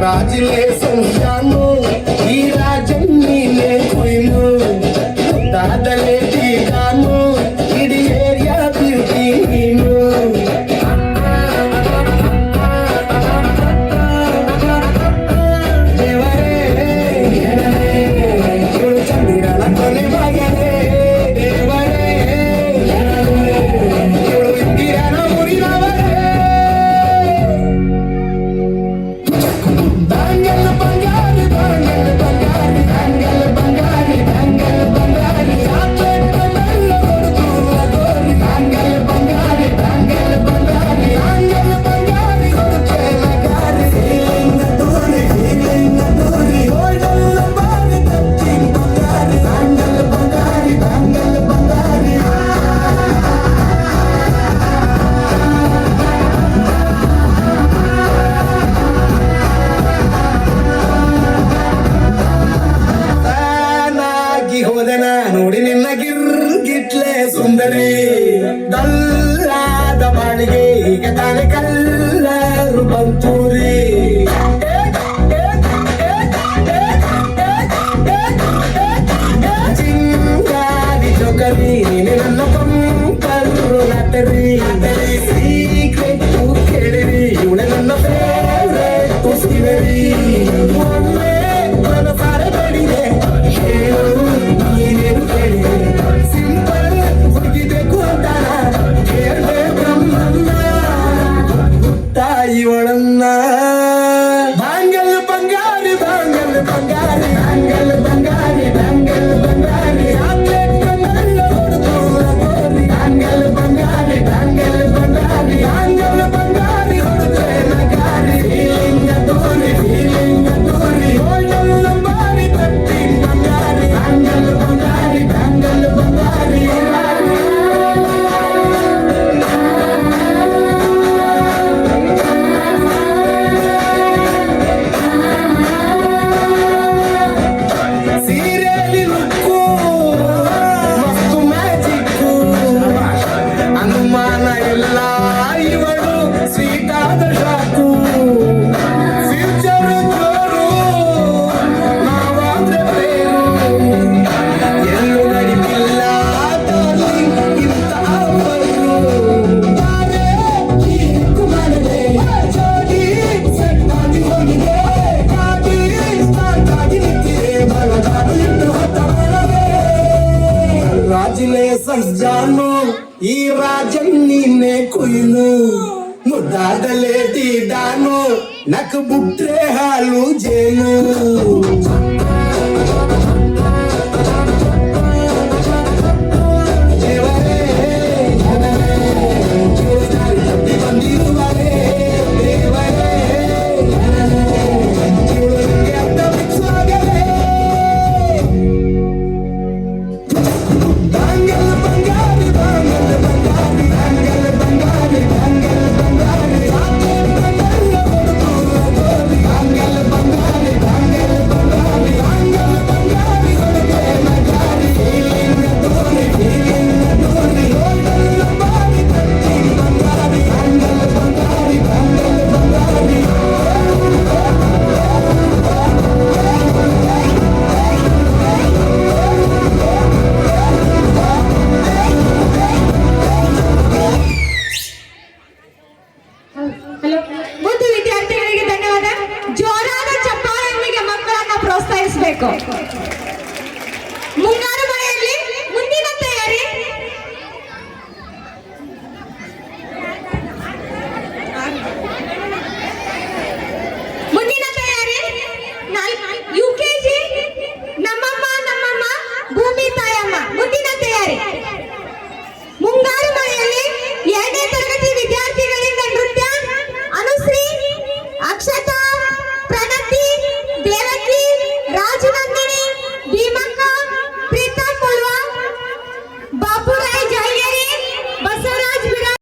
ರಾಜಿಲೆ ಸಂಸ್ಥಾನು ಈ ರಾಜನ್ನಿಲೆ ಕೊಯ್ಲು ಮುದ್ದಾದಲೆ ತೀಗಾನು ಇಡೀ ಏರಿಯಾ ಬ್ಯೂಟಿ ನೀನು ದೇವರೇ ಇವಳು ಚಂದಿರನ ಕೊನೆ ಮಗನೇ ದೇವರೇ ಇವಳು ಇಂದಿರನ ಮುರಿದವರೇ Bangal Bangali Bangal Bangali Bangal Bangali Bangal Bangali Chocolate Bangal Gori Bangal Bangali Bangal Bangali Bangal Bangali Gori feeling the dori golden lambari touching Bangali Bangal Bangali Bangal Bangali ಹೋದನ ನೋಡಿ ನಿನ್ನ ಗಿರ್ಗಿಟ್ಲೆ ಸುಂದರಿ ಡಲ್ಲಾದ ಬಾಳಿಗೆ ಈಗ ತಾನೆ ಕಲ್ಲರು ಬಂತೂರಿ ಚಿಂಗಾರಿ ಜೋಕರಿ ನೀನೆ ನನ್ನ ಪಂಕರು ನಟರಿ ಸೀಕ್ರೆಟ್ ಕೇಳಿರಿ ಇವಳೆ ನನ್ನ ಫೇವ್ರೆಟ್ ಸಿಗರಿ ಒಮ್ಮೆ ನನ್ನ ಸಾರೆ ಬೇಡಿದೆ ಹೇಳು ಸಿಂಪಲ್ ಹುಡುಗಿಬೇಕು ಅಂತ ಕೇಳ್ದೆ ಬ್ರಹ್ಮನ್ನ ತಾಯಿ ಒಳನ್ನ ಬಾಂಗಲ್ ಬಂಗಾರಿ ಬಾಂಗಲ್ ಬಂಗಾರಿ ಬಾಂಗಲ್ ಬಂಗಾರಿ ಬಾಂಗಲ್ ಬಂಗಾರಿ ಚಾಕ್ಲೇಟ್ ಕಣ್ಣಲ್ಲ ಹೊಡೆದು ಗೋರಿ ಬಾಂಗಲ್ ಬಂಗಾರಿ ಬಾಂಗಲ್ ಬಂಗಾರಿ ಬಾಂಗಲ್ ಬಂಗಾರಿ ಹೊಡೆದ್ರೆ ನಗಾರಿ ಫೀಲಿಂಗ್ ತೋರಿ ಗೋಲ್ಡನ್ ಲಂಬಾರಿ ತಟ್ಟಿ ಬಂಗಾರಿ ಬಾಂಗಲ್ ಬಂಗಾರಿ ಬಾಂಗಲ್ ಬಂಗಾರಿ ಸೀರೆಯಲ್ಲಿ ಲುಕ್ಕು ಮಸ್ತು ಮ್ಯಾಜಿಕ್ಕು ಅನುಮಾನ ಇಲ್ಲ ಇವಳು ಸ್ವೀಟ್ ಆದ ಶಾಕು ಫ್ಯೂಚರ್ ಜೋರು ನಾವಾದ್ರೆ ಬೇರು ಎಲ್ಲೂ ನಡೀತಿಲ್ಲ ಡಾರ್ಲಿಂಗ್ ಇಂಥ ಆಫರು ತಾರೆ ಕುಮಾರದೆ ಜೋಡಿ ಸೆಟ್ ಆಗಿ ಹೋಗಿದೆ ಗಾಡಿ ಸ್ಟಾರ್ಟ್ ಆಗಿ ನಿಂತಿದೆ ಬಲಗಾಲು ಇಟ್ಟು ಹೊತ್ತ ಬರವೇ ರಾಜಿಲೆ ಸಂಜಾನು ಈ ರಾಜನ್ ನೀನೆ ಕುಯ್ನು ಮುದ್ದಾದಲೆ ತೀಡಾನು ನಕ್ ಬುಟ್ರೆ ಹಾಲು ಜೇನು ದೇವರೇ ತಪ್ಪಿ ಬಂದಿರುವರೇ ದೇವರೇ ಇವಳಿಗೆ ಅರ್ಥ ಮಿಕ್ಸ್ ಆಗಲೇ ಬಾಂಗಲ್ ಬಂಗಾರಿ ಬಾಂಗಲ್ ಬಂಗಾರಿ ಬಾಂಗಲ್ ಬಂಗಾರಿ ಬಾಂಗಲ್ ಬಂಗಾರಿ ಚಾಕ್ಲೇಟ್ ಕಣ್ಣಲ್ಲ ಹೊಡೆದು ಗೋರಿ ಬಾಂಗಲ್ ಬಂಗಾರಿ ಬಾಂಗಲ್ ಬಂಗಾರಿ ಬಾಂಗಲ್ ಬಂಗಾರಿ ಹೊಡೆದ್ರೆ ನಗಾರಿ ಫೀಲಿಂಗ್ ತೋರಿ ಗೋಲ್ಡನ್ ಲಂಬಾರಿ ತಟ್ಟಿ ಬಂಗಾರಿ ಬಾಂಗಲ್ ಬಂಗಾರಿ ಬಾಂಗಲ್ ಬಂಗಾರಿ ಹಲೋ ಮುದ್ದು ವಿದ್ಯಾರ್ಥಿಗಳಿಗೆ ಧನ್ಯವಾದ. ಜೋರಾದ ಚಪ್ಪಾಳೆಯೊಂದಿಗೆ ಮಕ್ಕಳನ್ನ ಪ್ರೋತ್ಸಾಹಿಸಬೇಕು.